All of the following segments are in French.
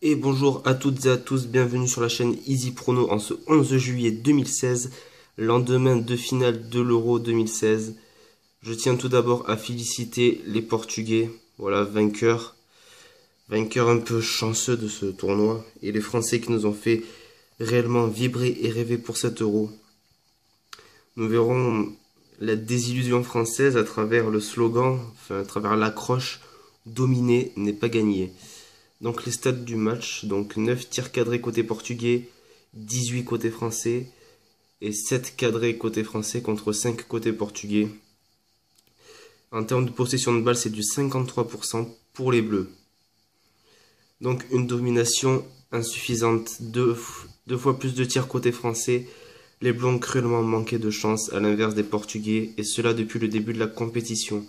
Et bonjour à toutes et à tous, bienvenue sur la chaîne Easy Prono en ce 11 juillet 2016, lendemain de finale de l'Euro 2016. Je tiens tout d'abord à féliciter les Portugais, voilà, vainqueurs un peu chanceux de ce tournoi, et les Français qui nous ont fait réellement vibrer et rêver pour cet Euro. Nous verrons la désillusion française à travers le slogan, enfin à travers l'accroche « Dominer n'est pas gagner ». Donc les stats du match, donc 9 tirs cadrés côté portugais, 18 côté français et 7 cadrés côté français contre 5 côté portugais. En termes de possession de balle, c'est du 53% pour les bleus. Donc une domination insuffisante, deux fois plus de tirs côté français. Les bleus ont cruellement manqué de chance à l'inverse des portugais, et cela depuis le début de la compétition.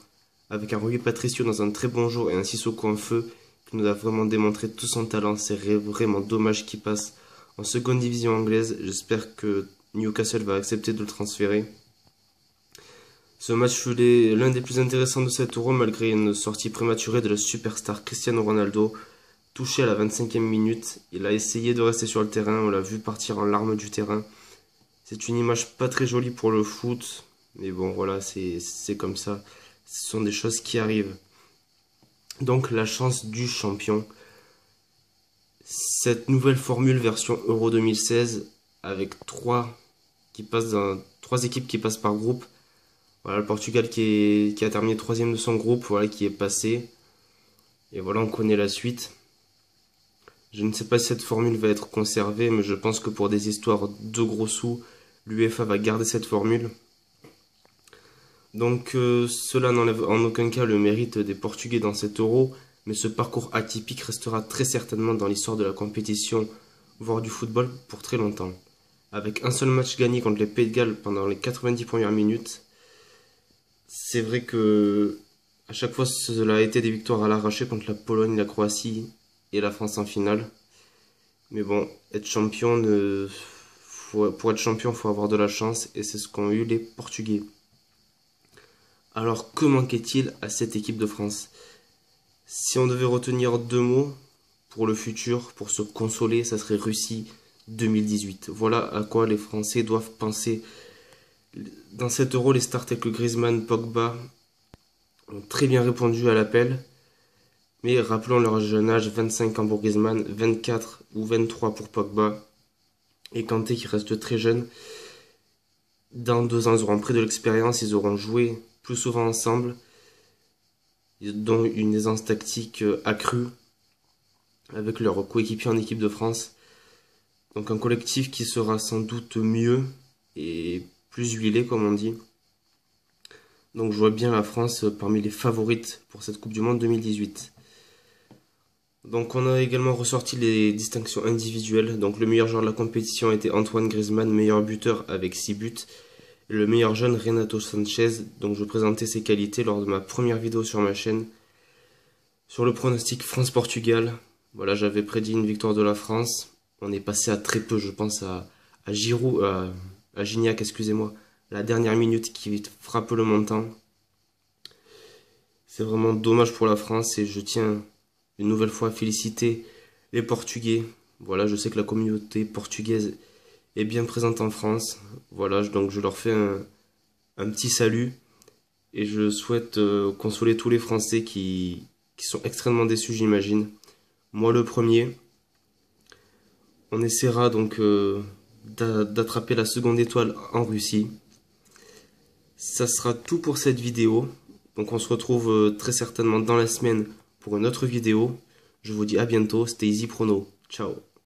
Avec un Rui Patricio dans un très bon jour et un Sissoko en feu, qui nous a vraiment démontré tout son talent. C'est vraiment dommage qu'il passe en seconde division anglaise. J'espère que Newcastle va accepter de le transférer. Ce match fut l'un des plus intéressants de cet Euro, malgré une sortie prématurée de la superstar Cristiano Ronaldo, touché à la 25e minute. Il a essayé de rester sur le terrain, on l'a vu partir en larmes du terrain. C'est une image pas très jolie pour le foot, mais bon voilà, c'est comme ça. Ce sont des choses qui arrivent. Donc la chance du champion. Cette nouvelle formule version Euro 2016 avec trois équipes qui passent par groupe. Voilà, le Portugal qui a terminé 3e de son groupe, voilà, qui est passé. Et voilà, on connaît la suite. Je ne sais pas si cette formule va être conservée, mais je pense que pour des histoires de gros sous, l'UEFA va garder cette formule. Donc cela n'enlève en aucun cas le mérite des Portugais dans cet Euro, mais ce parcours atypique restera très certainement dans l'histoire de la compétition, voire du football, pour très longtemps. Avec un seul match gagné contre les Pays de Galles pendant les 90 premières minutes, c'est vrai que à chaque fois cela a été des victoires à l'arraché contre la Pologne, la Croatie et la France en finale. Mais bon, pour être champion, il faut avoir de la chance, et c'est ce qu'ont eu les Portugais. Alors, que manquait-il à cette équipe de France? Si on devait retenir deux mots pour le futur, pour se consoler, ça serait Russie 2018. Voilà à quoi les Français doivent penser. Dans cet Euro, les stars tels que Griezmann, Pogba ont très bien répondu à l'appel. Mais rappelons leur jeune âge, 25 ans pour Griezmann, 24 ou 23 pour Pogba. Et Kanté qui reste très jeune. Dans 2 ans, ils auront pris de l'expérience, ils auront joué plus souvent ensemble, dont une aisance tactique accrue avec leurs coéquipiers en équipe de France. Donc un collectif qui sera sans doute mieux et plus huilé, comme on dit. Donc je vois bien la France parmi les favorites pour cette Coupe du Monde 2018. Donc on a également ressorti les distinctions individuelles. Donc le meilleur joueur de la compétition a été Antoine Griezmann, meilleur buteur avec 6 buts. Le meilleur jeune, Renato Sanchez. Donc je présentais ses qualités lors de ma première vidéo sur ma chaîne. Sur le pronostic France-Portugal, voilà, j'avais prédit une victoire de la France. On est passé à très peu, je pense à Giroud, à Gignac, excusez-moi, la dernière minute qui frappe le montant. C'est vraiment dommage pour la France, et je tiens une nouvelle fois à féliciter les Portugais. Voilà, je sais que la communauté portugaise est bien présente en France. Voilà, donc je leur fais un petit salut, et je souhaite consoler tous les Français qui sont extrêmement déçus, j'imagine. Moi le premier. On essaiera donc d'attraper la seconde étoile en Russie. Ça sera tout pour cette vidéo. Donc on se retrouve très certainement dans la semaine pour une autre vidéo. Je vous dis à bientôt, c'était Easy Prono. Ciao.